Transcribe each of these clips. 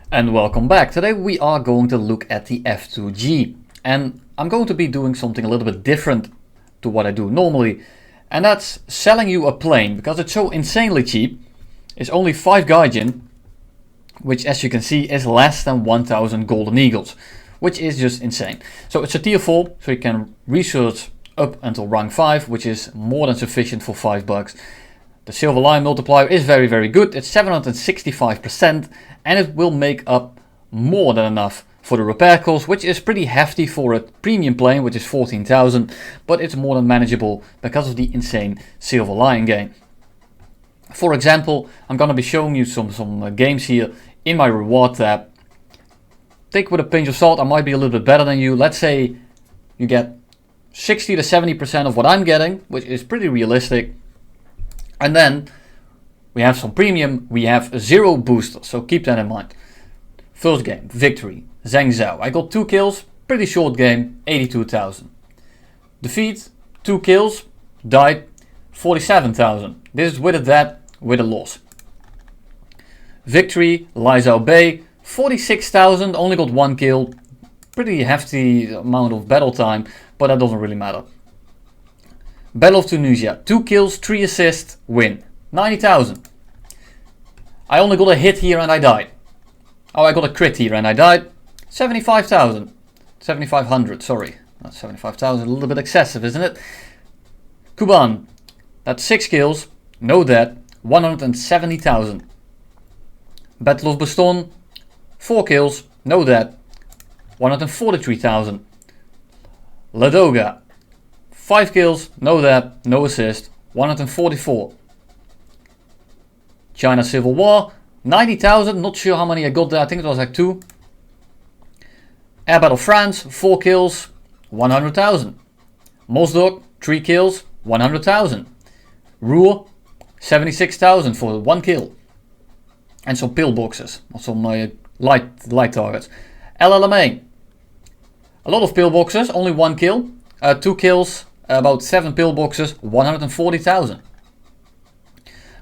And welcome back. Today we are going to look at the F2G, and I'm going to be doing something a little bit different to what I do normally, and that's selling you a plane because it's so insanely cheap. It's only 5 Gaijin, which as you can see is less than 1000 golden eagles, which is just insane. So it's a tier 4, so you can research up until rank 5, which is more than sufficient for $5. The silver lion multiplier is very good. It's 765% and it will make up more than enough for the repair cost, which is pretty hefty for a premium plane, which is 14,000, but it's more than manageable because of the insane silver lion gain. For example, I'm gonna be showing you some games here in my reward tab. Take with a pinch of salt, I might be a little bit better than you. Let's say you get 60 to 70% of what I'm getting, which is pretty realistic. And then we have some premium, we have 0 boosters, so keep that in mind. First game, victory, Zhengzhou. I got 2 kills, pretty short game, 82,000. Defeat, 2 kills, died, 47,000. This is with a death, with a loss. Victory, Lizhao Bay, 46,000, only got 1 kill. Pretty hefty amount of battle time, but that doesn't really matter. Battle of Tunisia, 2 kills, 3 assists, win. 90,000. I only got a hit here and I died. Oh, I got a crit here and I died. 75,000. 7,500, sorry. That's 75,000, a little bit excessive, isn't it? Kuban, that's 6 kills, no death, 170,000. Battle of Baston, 4 kills, no death, 143,000. Ladoga, 5 kills, no death, no assist, 144. China Civil War, 90,000, not sure how many I got there, I think it was like 2. Air Battle France, 4 kills, 100,000. Mossdog, 3 kills, 100,000. Ruhr, 76,000 for 1 kill. And some pillboxes, or some light targets. LLMA, a lot of pillboxes, only 1 kill. 2 kills, about 7 pillboxes, 140,000.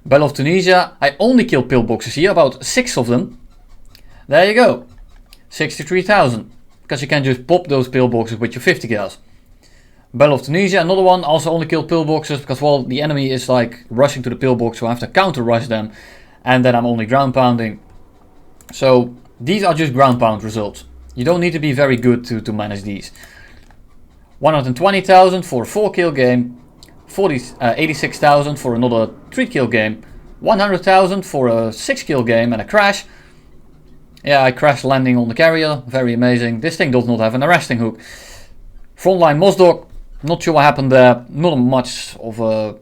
Battle of Tunisia, I only killed pillboxes here, about 6 of them. There you go, 63,000. Because you can just pop those pillboxes with your 50 gas. Battle of Tunisia, another one, also only killed pillboxes because, well, the enemy is like rushing to the pillbox, so I have to counter rush them. And then I'm only ground pounding. So these are just ground pound results. You don't need to be very good to manage these. 120,000 for a 4 kill game. 86,000 for another 3 kill game. 100,000 for a 6 kill game and a crash. Yeah, I crashed landing on the carrier, very amazing. This thing does not have an arresting hook. Frontline Mossdog, not sure what happened there. Not much of a,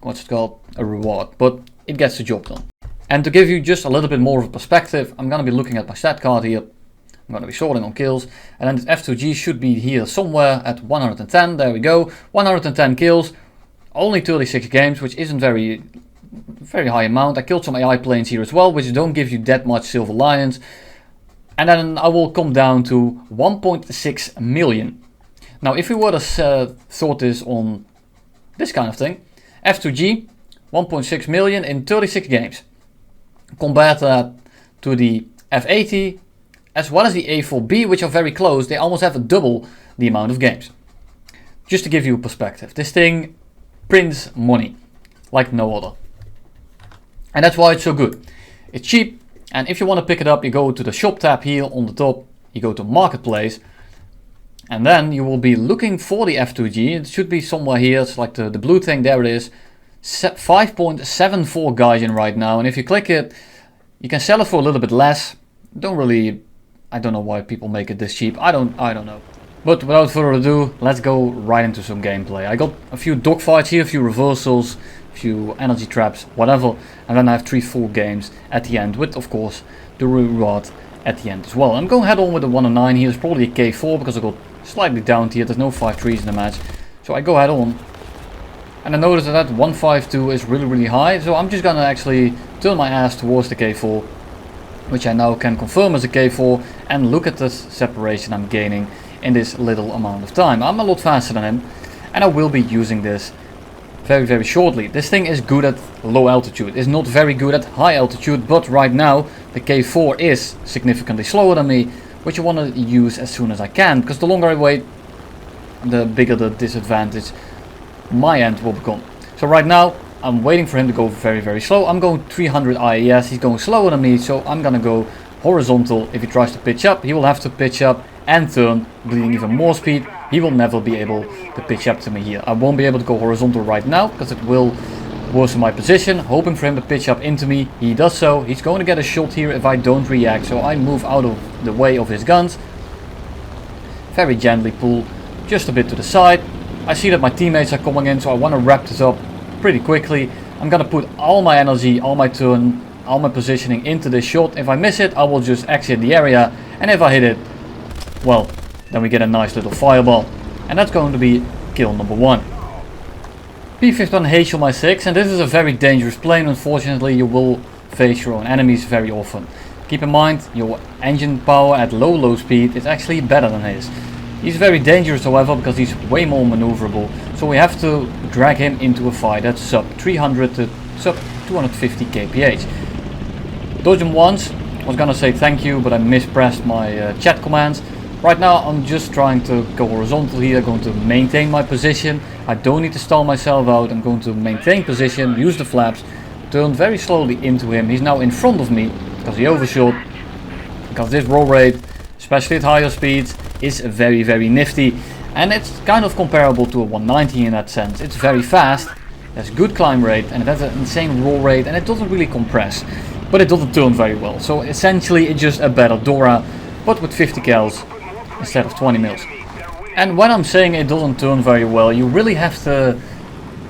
what's it called, a reward, but it gets the job done. And to give you just a little bit more of a perspective, I'm going to be looking at my stat card here. I'm going to be sorting on kills, and then this F2G should be here somewhere at 110, there we go. 110 kills, only 36 games, which isn't very high amount. I killed some AI planes here as well, which don't give you that much silver lions. And then I will come down to 1.6 million. Now if we were to sort this on this kind of thing, F2G, 1.6 million in 36 games. Compare that to the F80 as well as the A4B, which are very close. They almost have double the amount of games. Just to give you a perspective, this thing prints money like no other. And that's why it's so good. It's cheap, and if you want to pick it up, you go to the shop tab here on the top, you go to marketplace, and then you will be looking for the F2G. It should be somewhere here, it's like the blue thing, there it is. 5.74 Gaijin right now, and if you click it, you can sell it for a little bit less. I don't know why people make it this cheap, I don't know. But without further ado, let's go right into some gameplay. I got a few dogfights here, a few reversals, a few energy traps, whatever, and then I have 3 full games at the end, with of course the reward at the end as well. I'm going to head on with the 109 here. It's probably a K4 because I got slightly down here, there's no 5-3s in the match, so I go head on. And I notice that 152 is really high, so I'm just gonna actually turn my ass towards the K4, which I now can confirm as a K4, and look at the separation I'm gaining in this little amount of time. I'm a lot faster than him, and I will be using this very shortly. This thing is good at low altitude. It's not very good at high altitude, but right now the K4 is significantly slower than me, which I want to use as soon as I can, because the longer I wait, the bigger the disadvantage my end will become. So right now I'm waiting for him to go very slow. I'm going 300 IAS, he's going slower than me, so I'm gonna go horizontal. If he tries to pitch up, he will have to pitch up and turn, bleeding even more speed. He will never be able to pitch up to me here. I won't be able to go horizontal right now because it will worsen my position. Hoping for him to pitch up into me. He does so. He's going to get a shot here if I don't react, so I move out of the way of his guns. Very gently pull just a bit to the side. I see that my teammates are coming in, so I want to wrap this up pretty quickly. I'm gonna put all my energy, all my turn, all my positioning into this shot. If I miss it, I will just exit the area, and if I hit it, well, then we get a nice little fireball, and that's going to be kill number 1. P-51 Hei on my 6, and this is a very dangerous plane. Unfortunately, you will face your own enemies very often. Keep in mind, your engine power at low speed is actually better than his. He's very dangerous, however, because he's way more maneuverable, so we have to drag him into a fight at sub 300 to sub 250 kph. Dodge him once. I was gonna say thank you, but I mispressed my chat commands. Right now I'm just trying to go horizontal here, going to maintain my position. I don't need to stall myself out. I'm going to maintain position, use the flaps, turn very slowly into him. He's now in front of me because he overshot. Because this roll rate, especially at higher speeds, is very nifty. And it's kind of comparable to a 190 in that sense. It's very fast, has good climb rate, and it has an insane roll rate, and it doesn't really compress. But it doesn't turn very well. So essentially it's just a better Dora, but with 50 cals instead of 20 mils. And when I'm saying it doesn't turn very well, you really have to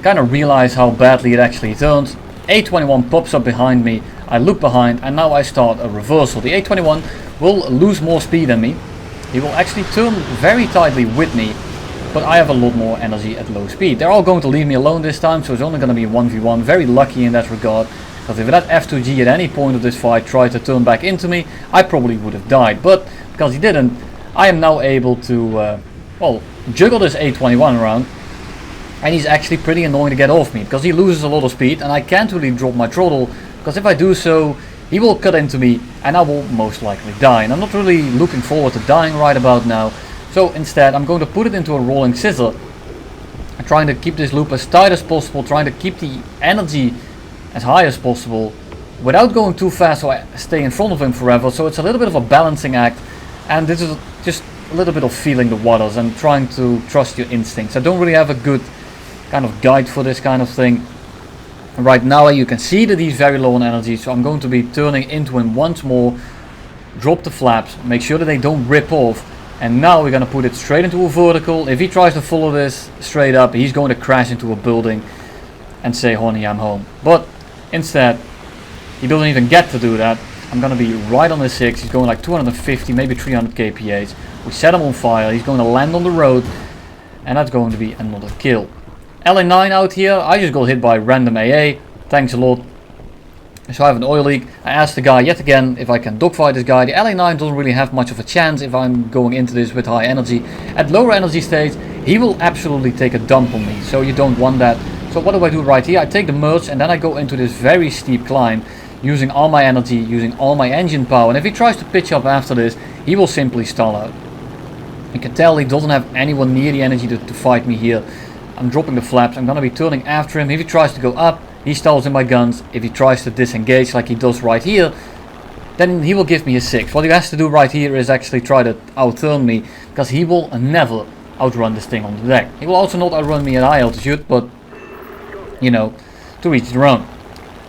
kind of realize how badly it actually turns. A21 pops up behind me, I look behind, and now I start a reversal. The A21 will lose more speed than me. He will actually turn very tightly with me, but I have a lot more energy at low speed. They're all going to leave me alone this time, so it's only going to be 1v1. Very lucky in that regard, because if that F2G at any point of this fight tried to turn back into me, I probably would have died. But because he didn't, I am now able to well, juggle this A21 around, and he's actually pretty annoying to get off me because he loses a lot of speed, and I can't really drop my throttle, because if I do so, he will cut into me and I will most likely die. And I'm not really looking forward to dying right about now, so instead I'm going to put it into a rolling scissor. I'm trying to keep this loop as tight as possible, trying to keep the energy as high as possible without going too fast so I stay in front of him forever. So it's a little bit of a balancing act, and this is just a little bit of feeling the waters and trying to trust your instincts. I don't really have a good kind of guide for this kind of thing. Right now you can see that he's very low on energy, so I'm going to be turning into him once more, drop the flaps, make sure that they don't rip off, and now we're going to put it straight into a vertical. If he tries to follow this straight up, he's going to crash into a building and say, honey, I'm home. But instead, he doesn't even get to do that. I'm going to be right on the 6, he's going like 250, maybe 300 kph. We set him on fire, he's going to land on the road, and that's going to be another kill. LA9 out here, I just got hit by random AA, thanks a lot. So I have an oil leak. I asked the guy yet again if I can dogfight this guy. The LA9 doesn't really have much of a chance if I'm going into this with high energy. At lower energy stage, he will absolutely take a dump on me, so you don't want that. So what do I do right here? I take the merge and then I go into this very steep climb, using all my energy, using all my engine power, and if he tries to pitch up after this, he will simply stall out. You can tell he doesn't have anyone near the energy to fight me here. I'm dropping the flaps, I'm gonna be turning after him. If he tries to go up, he stalls in my guns. If he tries to disengage like he does right here, then he will give me a 6. What he has to do right here is actually try to outturn me, because he will never outrun this thing on the deck. He will also not outrun me at high altitude, but you know, to each their own.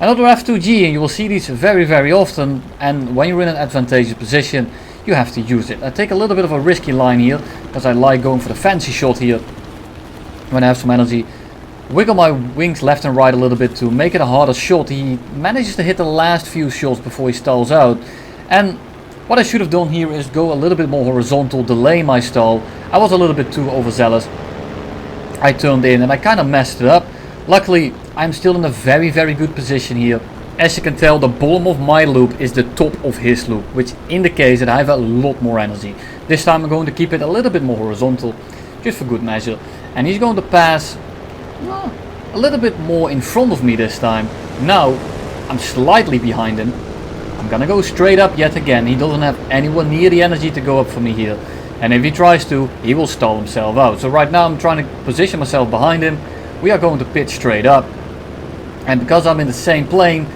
Another F2G, and you will see these very often, and when you're in an advantageous position, you have to use it. I take a little bit of a risky line here, because I like going for the fancy shot here when I have some energy. Wiggle my wings left and right a little bit to make it a harder shot. He manages to hit the last few shots before he stalls out, and what I should have done here is go a little bit more horizontal, delay my stall. I was a little bit too overzealous. I turned in and I kind of messed it up. Luckily, I'm still in a very good position here. As you can tell, the bottom of my loop is the top of his loop, which indicates that I have a lot more energy. This time I'm going to keep it a little bit more horizontal, just for good measure. And he's going to pass, well, a little bit more in front of me this time. Now I'm slightly behind him. I'm gonna go straight up yet again. He doesn't have anywhere near the energy to go up for me here. And if he tries to, he will stall himself out. So right now I'm trying to position myself behind him. We are going to pitch straight up. And because I'm in the same plane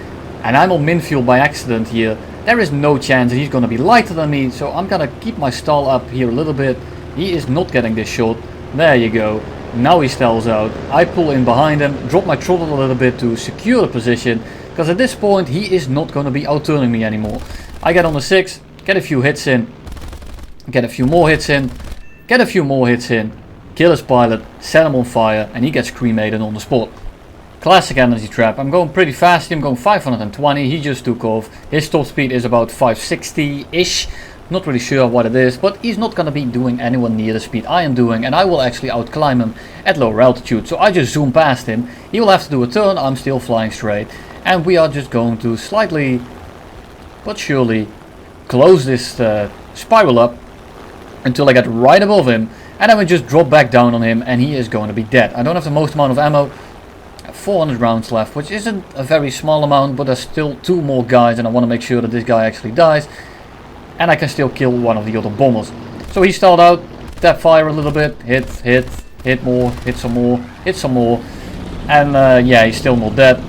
and I'm on min fuel by accident here, there is no chance that he's going to be lighter than me. So I'm going to keep my stall up here a little bit. He is not getting this shot. There you go. Now he stalls out. I pull in behind him, drop my throttle a little bit to secure the position. Because at this point he is not going to be out-turning me anymore. I get on the 6, get a few hits in. Get a few more hits in. Get a few more hits in. Kill his pilot, set him on fire, and he gets cremated on the spot. Classic energy trap. I'm going pretty fast. I'm going 520. He just took off. His top speed is about 560-ish. Not really sure what it is, but he's not going to be doing anywhere near the speed I am doing, and I will actually outclimb him at lower altitude. So I just zoom past him. He will have to do a turn. I'm still flying straight. And we are just going to slightly, but surely, close this spiral up until I get right above him, and then we just drop back down on him, and he is going to be dead. I don't have the most amount of ammo, 400 rounds left, which isn't a very small amount, but there's still 2 more guys, and I want to make sure that this guy actually dies, and I can still kill one of the other bombers. So he stalled out, tap fire a little bit, hit more, hit some more, hit some more, and yeah, he's still not dead,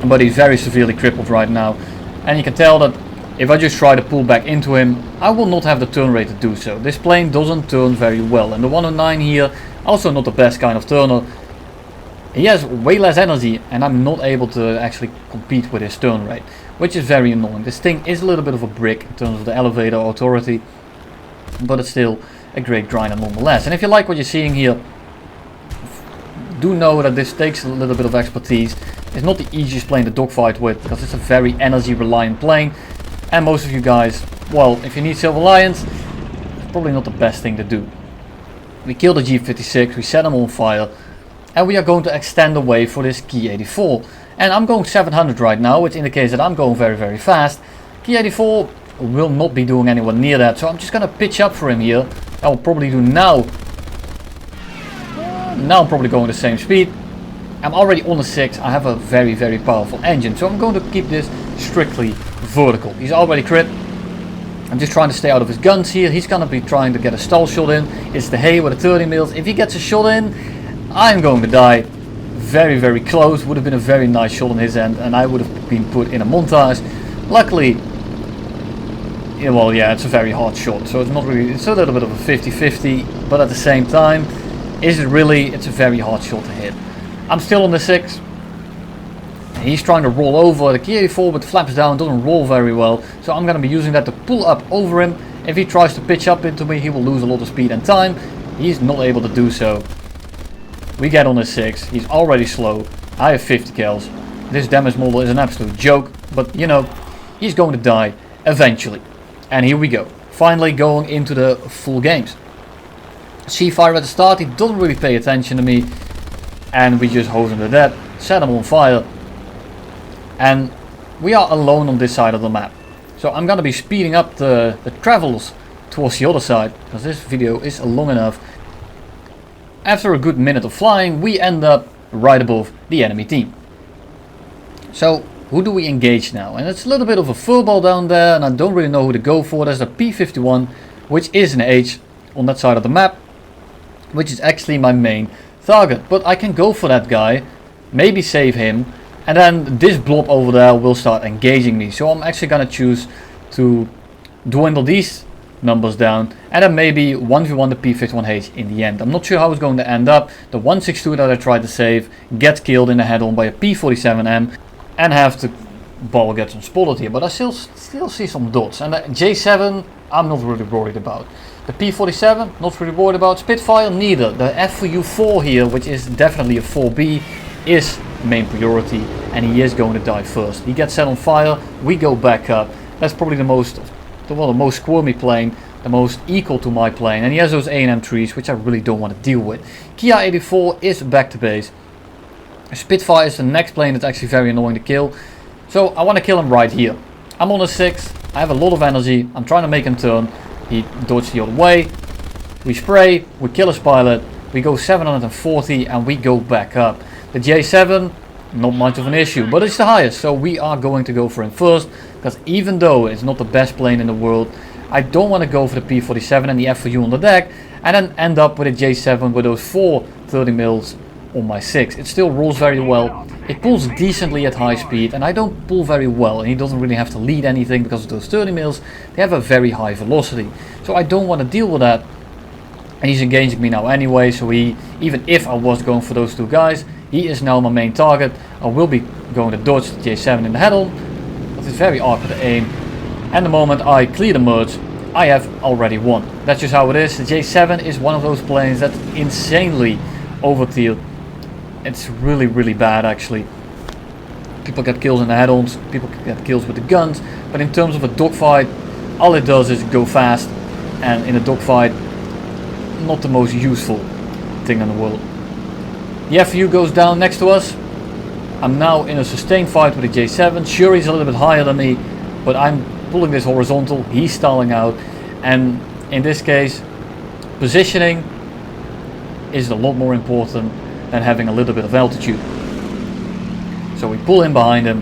but he's very severely crippled right now, and you can tell that if I just try to pull back into him, I will not have the turn rate to do so. This plane doesn't turn very well, and the 109 here, also not the best kind of turner. He has way less energy, and I'm not able to actually compete with his turn rate, which is very annoying. This thing is a little bit of a brick in terms of the elevator authority, but it's still a great grinder nonetheless. And if you like what you're seeing here, do know that this takes a little bit of expertise. It's not the easiest plane to dogfight with, because it's a very energy reliant plane. And most of you guys, well, if you need Silver Lions, it's probably not the best thing to do. We kill the G56, we set him on fire, and we are going to extend away for this Ki-84. And I'm going 700 right now, which indicates that I'm going very, very fast. Ki-84 will not be doing anywhere near that, so I'm just going to pitch up for him here. I will probably do now. Now I'm probably going the same speed. I'm already on the 6, I have a very, very powerful engine, so I'm going to keep this strictly vertical. He's already crit. I'm just trying to stay out of his guns here. He's going to be trying to get a stall shot in. It's the Hei with a 30 mils. If he gets a shot in, I'm going to die. Very, very close. Would have been a very nice shot on his end, and I would have been put in a montage. Luckily, yeah, well, yeah, it's a very hard shot, so it's not really, it's a little bit of a 50-50, but at the same time, is it really, it's a very hard shot to hit. I'm still on the 6. He's trying to roll over. The Ki-84 with flaps down doesn't roll very well, so I'm going to be using that to pull up over him. If he tries to pitch up into me, he will lose a lot of speed and time. He's not able to do so. We get on the 6. He's already slow. I have 50 kills. This damage model is an absolute joke, but you know, he's going to die eventually. And here we go. Finally going into the full games. C-fire at the start. He doesn't really pay attention to me. And we just hose him to death, set him on fire, and we are alone on this side of the map. So I'm gonna be speeding up the travels towards the other side, because this video is long enough. After a good minute of flying, we end up right above the enemy team. So who do we engage now? And it's a little bit of a furball down there, and I don't really know who to go for. There's a P-51, which is an H on that side of the map, which is actually my main target, but I can go for that guy, maybe save him, and then this blob over there will start engaging me. So I'm actually gonna choose to dwindle these numbers down, and then maybe 1v1 the P-51 Hei in the end. I'm not sure how it's going to end up. The 162 that I tried to save gets killed in the head-on by a P-47M, and have to ball get some spotted here, but I still see some dots. And the J7 I'm not really worried about. The P-47, not really worried about. Spitfire, neither. The F2G-1 here, which is definitely a 4B, is main priority, and he is going to die first. He gets set on fire, we go back up. That's probably the most squirmy plane, the most equal to my plane, and he has those A&M trees, which I really don't want to deal with. Ki-84 is back to base. Spitfire is the next plane that's actually very annoying to kill, so I want to kill him right here. I'm on a 6, I have a lot of energy, I'm trying to make him turn. He dodged the other way, we spray, we kill his pilot, we go 740 and we go back up. The J7, not much of an issue, but it's the highest, so we are going to go for him first, because even though it's not the best plane in the world, I don't want to go for the P-47 and the F2G on the deck, and then end up with a J7 with those 4 30mm on my 6. It still rolls very well, it pulls decently at high speed, and I don't pull very well, and he doesn't really have to lead anything because of those 30mm, they have a very high velocity. So I don't want to deal with that, and he's engaging me now anyway, so even if I was going for those two guys, he is now my main target. I will be going to dodge the J7 in the head-on, but it's very awkward to aim, and the moment I clear the merge, I have already won. That's just how it is. The J7 is one of those planes that's insanely over-tiered. It's really bad actually. People get kills in the head-ons, people get kills with the guns, but in terms of a dogfight, all it does is go fast, and in a dogfight, not the most useful thing in the world. The FU goes down next to us. I'm now in a sustained fight with the J7. Sure, he's a little bit higher than me, but I'm pulling this horizontal, he's stalling out, and in this case, positioning is a lot more important than having a little bit of altitude. So we pull him behind him,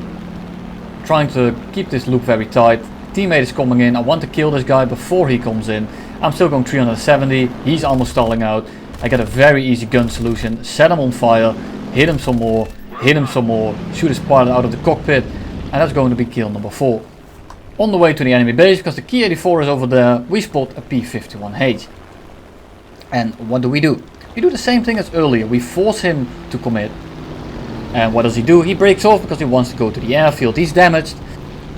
trying to keep this loop very tight. Teammate is coming in, I want to kill this guy before he comes in. I'm still going 370, he's almost stalling out. I get a very easy gun solution, set him on fire, hit him some more, shoot his pilot out of the cockpit, and that's going to be kill number 4. On the way to the enemy base, because the Ki-84 is over there, we spot a P-51 Hei. And what do? We do the same thing as earlier, we force him to commit. And what does he do? He breaks off because he wants to go to the airfield, he's damaged.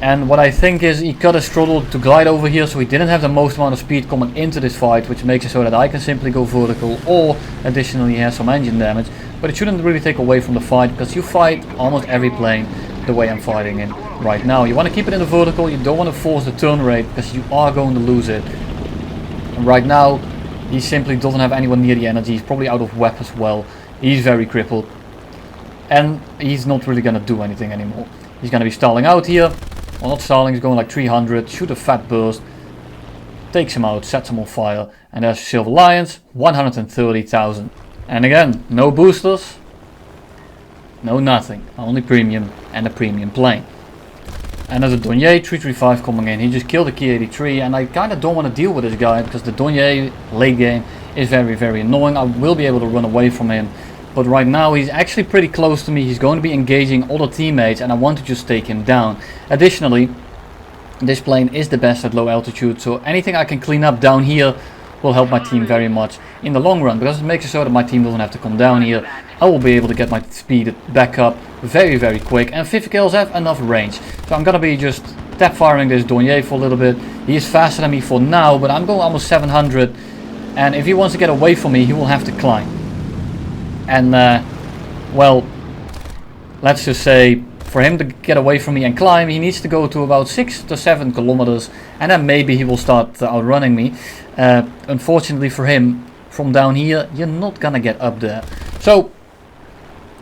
And what I think is he cut his throttle to glide over here, so he didn't have the most amount of speed coming into this fight, which makes it so that I can simply go vertical, or additionally he has some engine damage. But it shouldn't really take away from the fight, because you fight almost every plane the way I'm fighting in right now. You want to keep it in the vertical, you don't want to force the turn rate, because you are going to lose it. And right now he simply doesn't have anyone near the energy, he's probably out of web as well, he's very crippled. And he's not really going to do anything anymore. He's going to be stalling out here. Well, not stalling, he's going like 300, shoot a fat burst, takes him out, sets him on fire, and there's Silver Lions, 130,000. And again, no boosters, no nothing, only premium and a premium plane. And there's a Dornier 335 coming in, he just killed the Ki-83, and I kind of don't want to deal with this guy, because the Dornier late game is very annoying. I will be able to run away from him. But right now he's actually pretty close to me, he's going to be engaging other teammates, and I want to just take him down. Additionally, this plane is the best at low altitude, so anything I can clean up down here will help my team very much in the long run, because it makes it so that my team doesn't have to come down here. I will be able to get my speed back up very quick, and 50 kills have enough range. So I'm going to be just tap firing this Dornier for a little bit. He is faster than me for now, but I'm going almost 700, and if he wants to get away from me, he will have to climb. And well, let's just say for him to get away from me and climb, he needs to go to about 6 to 7 kilometers, and then maybe he will start outrunning me. Unfortunately for him, from down here you're not gonna get up there. So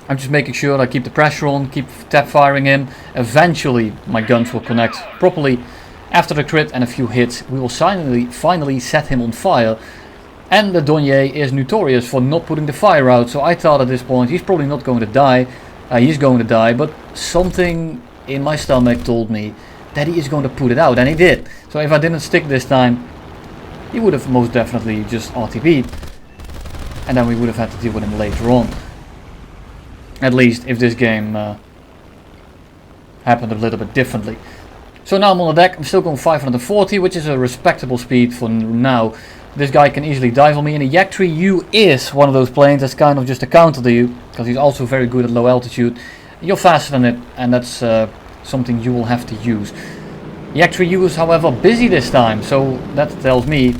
I'm just making sure I keep the pressure on, keep tap firing him. Eventually my guns will connect properly. After the crit and a few hits, we will finally set him on fire. And the Dornier is notorious for not putting the fire out, so I thought at this point he's probably not going to die. He's going to die, but something in my stomach told me that he is going to put it out, and he did. So if I didn't stick this time, he would have most definitely just RTB'd, and then we would have had to deal with him later on. At least if this game happened a little bit differently. So now I'm on the deck, I'm still going 540, which is a respectable speed for now. This guy can easily dive on me, and the Yak-3U is one of those planes that's kind of just a counter to you, because he's also very good at low altitude. You're faster than it, and that's something you will have to use. Yak-3U is however busy this time, so that tells me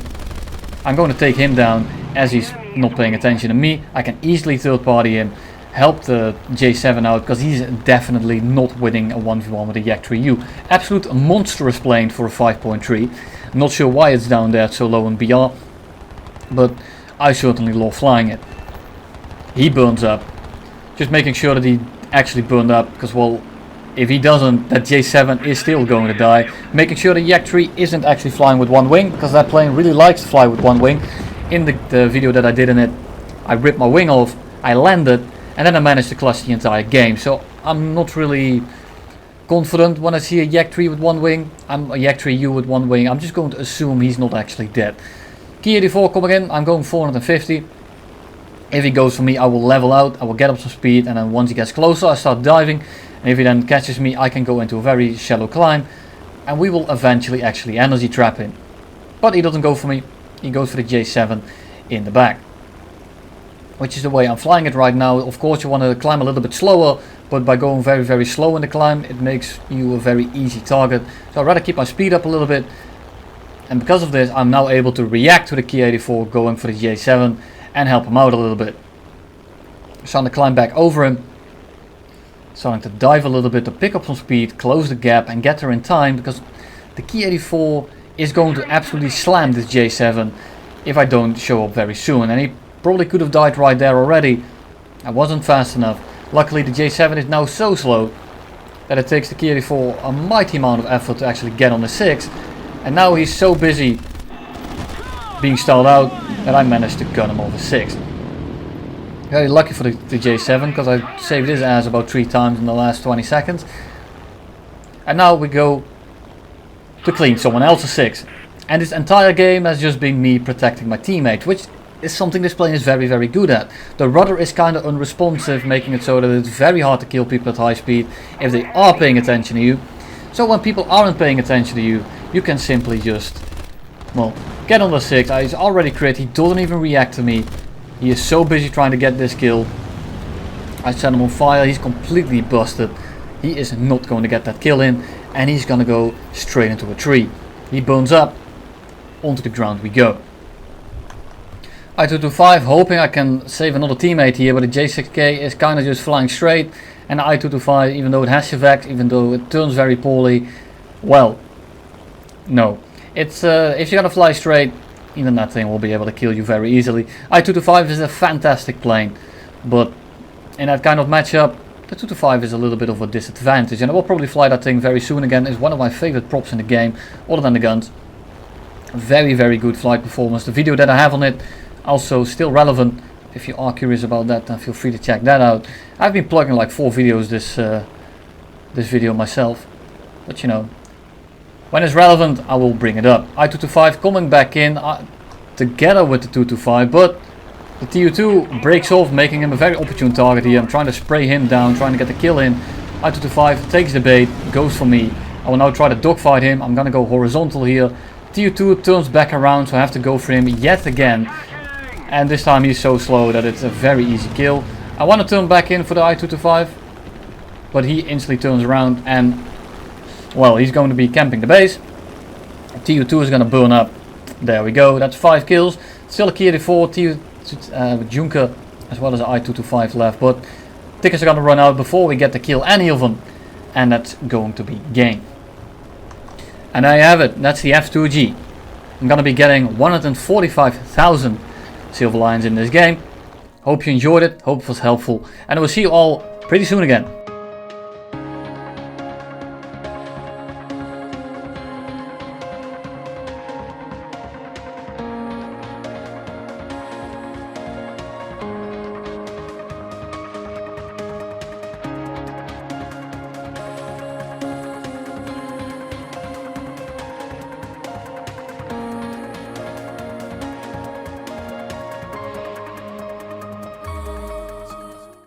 I'm going to take him down as he's not paying attention to me. I can easily third party him, help the J7 out, because he's definitely not winning a 1v1 with the Yak-3U. Absolute monstrous plane for a 5.3. Not sure why it's down there so low in BR, but I certainly love flying it. He burns up. Just making sure that he actually burned up, because well, if he doesn't, that J7 is still going to die. Making sure the Yak-3 isn't actually flying with one wing, because that plane really likes to fly with one wing. In the video that I did in it, I ripped my wing off, I landed, and then I managed to clutch the entire game. So I'm not really confident when I see a Yak 3 with 1 wing. I'm a Yak 3U with 1 wing. I'm just going to assume he's not actually dead. Ki-84 coming in. I'm going 450. If he goes for me, I will level out. I will get up some speed, and then once he gets closer, I start diving. And if he then catches me, I can go into a very shallow climb, and we will eventually actually energy trap him. But he doesn't go for me. He goes for the J7 in the back, which is the way I'm flying it right now. Of course, you want to climb a little bit slower, but by going very slow in the climb, it makes you a very easy target. So I'd rather keep my speed up a little bit, and because of this, I'm now able to react to the Ki-84 going for the J7 and help him out a little bit. Starting to climb back over him, starting to dive a little bit to pick up some speed, close the gap and get there in time, because the Ki-84 is going to absolutely slam this J7 if I don't show up very soon, and he probably could have died right there already. I wasn't fast enough. Luckily the J7 is now so slow that it takes the Ki-84 a mighty amount of effort to actually get on the 6, and now he's so busy being stalled out that I managed to gun him over 6. Very lucky for the J7, because I saved his ass about 3 times in the last 20 seconds. And now we go to clean someone else's 6. And this entire game has just been me protecting my teammate, which is something this plane is very good at. The rudder is kind of unresponsive, making it so that it's very hard to kill people at high speed if they are paying attention to you. So when people aren't paying attention to you, you can simply just, well, get on the 6. He's already crit, he doesn't even react to me. He is so busy trying to get this kill. I set him on fire, he's completely busted. He is not going to get that kill in, and he's gonna go straight into a tree. He burns up, onto the ground we go. I-225 hoping I can save another teammate here, but the J6K is kind of just flying straight, and the I-225, even though it has Shivax, even though it turns very poorly, well, no. It's if you're gonna fly straight, even that thing will be able to kill you very easily. I-225 is a fantastic plane, but in that kind of matchup, the 225 is a little bit of a disadvantage, and I will probably fly that thing very soon again. It's one of my favorite props in the game, other than the guns. Very good flight performance. The video that I have on it also still relevant. If you are curious about that, then feel free to check that out. I've been plugging like 4 videos this video myself, but you know, when it's relevant I will bring it up. I-225 coming back in together with the 225, but the TU2 breaks off, making him a very opportune target here. I'm trying to spray him down, trying to get the kill in. I-225 takes the bait, goes for me. I will now try to dogfight him. I'm gonna go horizontal here. TU2 turns back around, so I have to go for him yet again. And this time he's so slow that it's a very easy kill. I want to turn back in for the I-225, but he instantly turns around and, well, he's going to be camping the base. TU2 is going to burn up. There we go, that's 5 kills. Still a Ki-84, TU Junker, as well as an I-225 left, but tickets are going to run out before we get the kill any of them. And that's going to be game. And there you have it, that's the F2G. I'm going to be getting 145,000 silver lions in this game. Hope you enjoyed it, hope it was helpful, and I will see you all pretty soon again.